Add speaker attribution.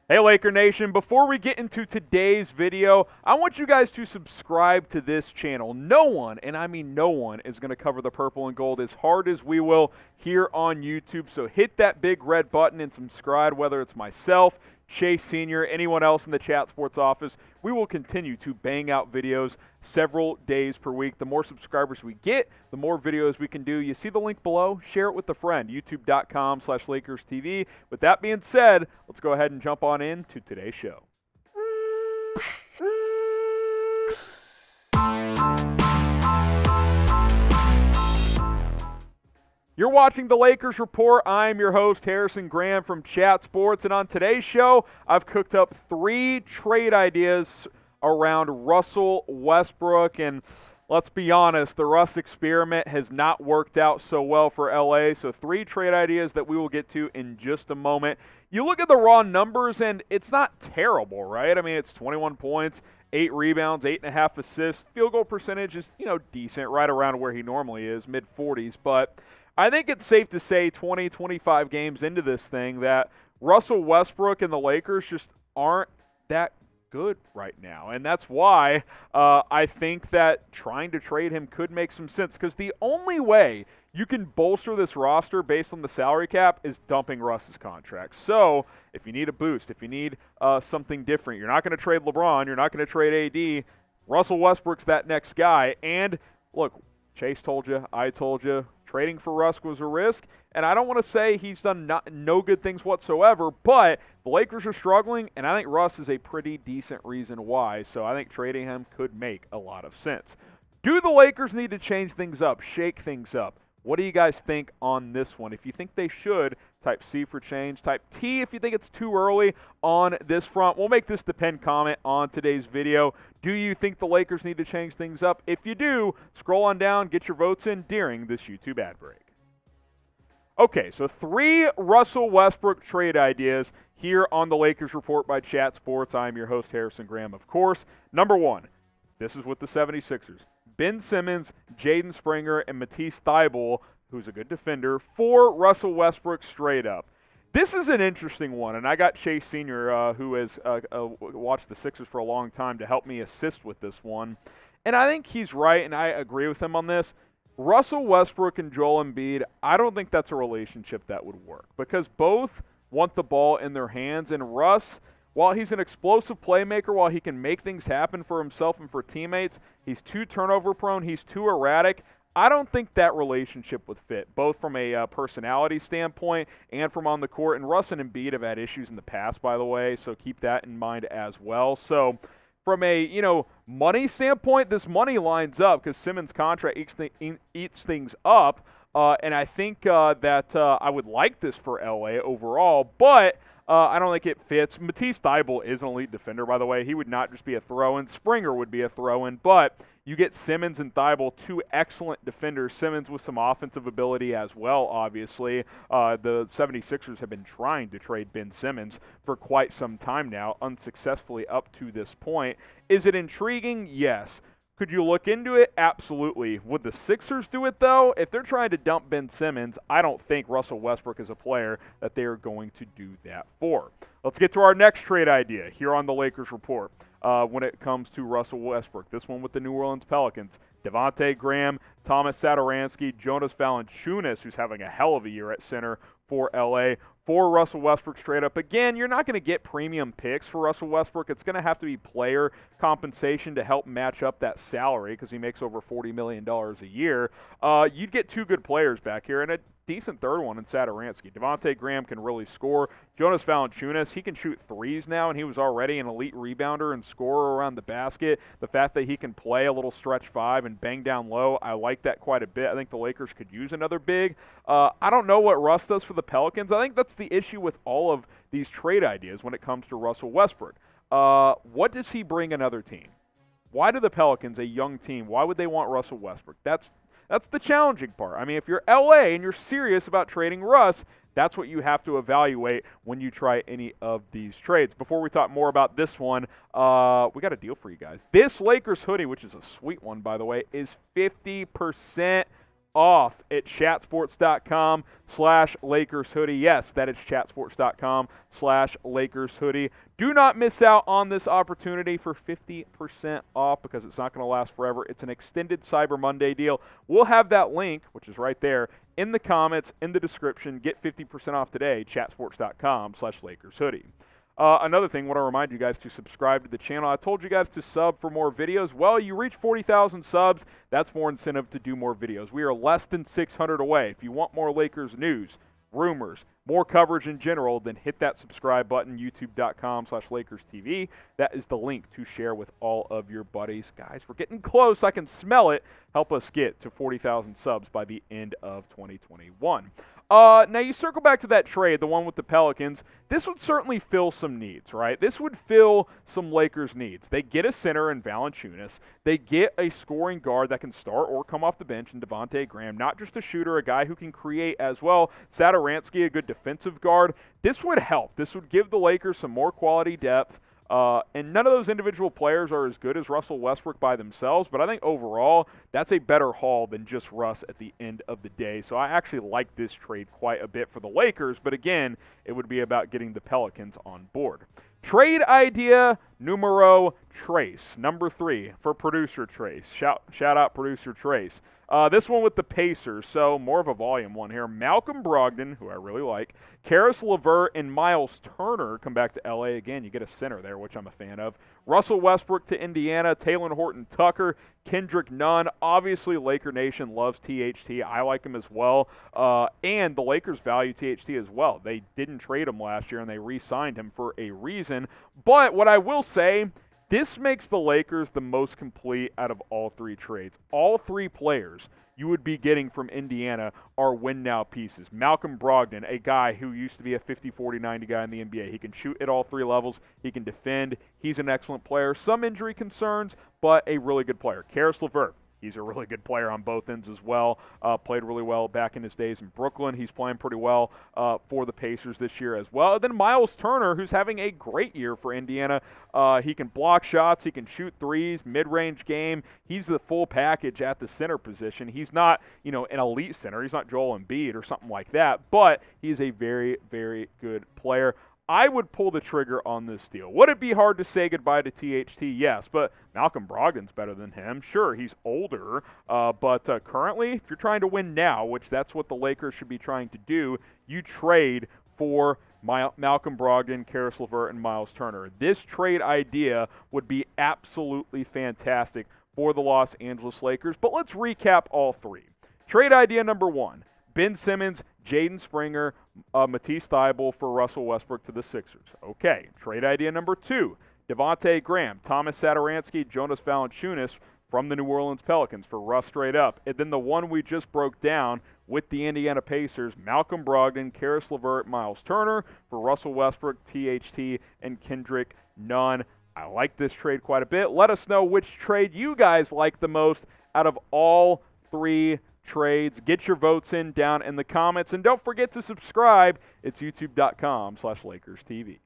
Speaker 1: Hey Laker Nation, before we get into today's video, I want you guys to subscribe to this channel. No one, and I mean no one, is going to cover the purple and gold as hard as we will here on YouTube. So hit that big red button and subscribe, whether it's myself, Chase Sr., anyone else in the Chat Sports office. We will continue to bang out videos several days per week. The more subscribers we get, the more videos we can do. You see the link below? Share it with a friend, youtube.com/LakersTV. With that being said, let's go ahead and jump on into today's show. You're watching the Lakers Report. I'm your host, Harrison Graham from Chat Sports, and on today's show, I've cooked up 3 trade ideas around Russell Westbrook, and let's be honest, the Russ experiment has not worked out so well for LA, so 3 trade ideas that we will get to in just a moment. You look at the raw numbers, and it's not terrible, right? I mean, it's 21 points, 8 rebounds, 8.5 assists. Field goal percentage is, decent, right around where he normally is, mid-40s, but I think it's safe to say 20, 25 games into this thing that Russell Westbrook and the Lakers just aren't that good right now. And that's why I think that trying to trade him could make some sense, because the only way you can bolster this roster based on the salary cap is dumping Russ's contract. So if you need a boost, if you need something different, you're not going to trade LeBron, you're not going to trade AD, Russell Westbrook's that next guy. And look, Chase told you, I told you, trading for Russ was a risk, and I don't want to say he's done no good things whatsoever, but the Lakers are struggling, and I think Russ is a pretty decent reason why, so I think trading him could make a lot of sense. Do the Lakers need to change things up, shake things up? What do you guys think on this one? If you think they should, type C for change. Type T if you think it's too early on this front. We'll make this the pinned comment on today's video. Do you think the Lakers need to change things up? If you do, scroll on down, get your votes in during this YouTube ad break. Okay, so 3 Russell Westbrook trade ideas here on the Lakers Report by Chat Sports. I'm your host, Harrison Graham, of course. Number 1, this is with the 76ers. Ben Simmons, Jaden Springer, and Matisse Thybulle, who's a good defender, for Russell Westbrook straight up. This is an interesting one, and I got Chase Sr., who has watched the Sixers for a long time, to help me assist with this one. And I think he's right, and I agree with him on this. Russell Westbrook and Joel Embiid, I don't think that's a relationship that would work, because both want the ball in their hands, and Russ, while he's an explosive playmaker, while he can make things happen for himself and for teammates, he's too turnover prone, he's too erratic. I don't think that relationship would fit, both from a personality standpoint and from on the court. And Russ and Embiid have had issues in the past, by the way, so keep that in mind as well. So from a, money standpoint, this money lines up because Simmons' contract eats things up. And I think that I would like this for LA overall, but I don't think it fits. Matisse Thybulle is an elite defender, by the way. He would not just be a throw-in. Springer would be a throw-in, but you get Simmons and Thybulle, 2 excellent defenders. Simmons with some offensive ability as well, obviously. The 76ers have been trying to trade Ben Simmons for quite some time now, unsuccessfully up to this point. Is it intriguing? Yes. Could you look into it? Absolutely. Would the Sixers do it, though? If they're trying to dump Ben Simmons, I don't think Russell Westbrook is a player that they are going to do that for. Let's get to our next trade idea here on the Lakers Report when it comes to Russell Westbrook. This one with the New Orleans Pelicans. Devontae Graham, Thomas Satoransky, Jonas Valanciunas, who's having a hell of a year at center for LA, for Russell Westbrook straight up. Again, you're not going to get premium picks for Russell Westbrook. It's going to have to be player compensation to help match up that salary because he makes over $40 million a year. You'd get 2 good players back here and a decent third one in Satoransky. Devontae Graham can really score. Jonas Valanciunas, he can shoot threes now, and he was already an elite rebounder and scorer around the basket. The fact that he can play a little stretch 5 and bang down low, I like that quite a bit. I think the Lakers could use another big. I don't know what Russ does for the Pelicans. I think that's the issue with all of these trade ideas when it comes to Russell Westbrook. What does he bring another team? Why do the Pelicans, a young team, why would they want Russell Westbrook? That's the challenging part. I mean, if you're LA and you're serious about trading Russ, that's what you have to evaluate when you try any of these trades. Before we talk more about this one, we got a deal for you guys. This Lakers hoodie, which is a sweet one, by the way, is 50% off at chatsports.com/Lakers hoodie. Yes, that is chatsports.com/Lakers hoodie. Do not miss out on this opportunity for 50% off because it's not going to last forever. It's an extended Cyber Monday deal. We'll have that link, which is right there, in the comments, in the description. Get 50% off today, chatsports.com/Lakers hoodie. Another thing, I want to remind you guys to subscribe to the channel. I told you guys to sub for more videos. Well, you reach 40,000 subs. That's more incentive to do more videos. We are less than 600 away. If you want more Lakers news, rumors, more coverage in general, then hit that subscribe button, youtube.com/LakersTV. That is the link to share with all of your buddies. Guys, we're getting close. I can smell it. Help us get to 40,000 subs by the end of 2021. Now, you circle back to that trade, the one with the Pelicans. This would certainly fill some needs, right? This would fill some Lakers needs. They get a center in Valanciunas. They get a scoring guard that can start or come off the bench in Devontae Graham, not just a shooter, a guy who can create as well. Satoransky, a good defensive guard. This would help. This would give the Lakers some more quality depth. And none of those individual players are as good as Russell Westbrook by themselves, but I think overall that's a better haul than just Russ at the end of the day. So I actually like this trade quite a bit for the Lakers, but again, it would be about getting the Pelicans on board. Trade idea numero Trace, number 3 for producer Trace. Shout out producer Trace. This one with the Pacers, so more of a volume one here. Malcolm Brogdon, who I really like, Karis LeVert, and Miles Turner come back to LA. Again, you get a center there, which I'm a fan of. Russell Westbrook to Indiana, Talen Horton-Tucker, Kendrick Nunn. Obviously, Laker Nation loves THT. I like him as well. And the Lakers value THT as well. They didn't trade him last year, and they re-signed him for a reason. But what I will say, this makes the Lakers the most complete out of all 3 trades. All 3 players you would be getting from Indiana are win-now pieces. Malcolm Brogdon, a guy who used to be a 50, 40, 90 guy in the NBA. He can shoot at all 3 levels. He can defend. He's an excellent player. Some injury concerns, but a really good player. Karis LeVert. He's a really good player on both ends as well. Played really well back in his days in Brooklyn. He's playing pretty well for the Pacers this year as well. And then Miles Turner, who's having a great year for Indiana. He can block shots. He can shoot threes, mid-range game. He's the full package at the center position. He's not, an elite center. He's not Joel Embiid or something like that, but he's a very, very good player. I would pull the trigger on this deal. Would it be hard to say goodbye to THT? Yes, but Malcolm Brogdon's better than him. Sure, he's older, but currently, if you're trying to win now, which that's what the Lakers should be trying to do, you trade for Malcolm Brogdon, Karis LeVert, and Miles Turner. This trade idea would be absolutely fantastic for the Los Angeles Lakers, but let's recap all 3. Trade idea number 1. Ben Simmons, Jaden Springer, Matisse Thybulle for Russell Westbrook to the Sixers. Okay, trade idea number 2. Devontae Graham, Thomas Satoransky, Jonas Valanciunas from the New Orleans Pelicans for Russ straight up. And then the one we just broke down with the Indiana Pacers, Malcolm Brogdon, Karis LeVert, Miles Turner for Russell Westbrook, THT, and Kendrick Nunn. I like this trade quite a bit. Let us know which trade you guys like the most out of all 3 trades. Get your votes in down in the comments, and don't forget to subscribe. It's youtube.com/LakersTV.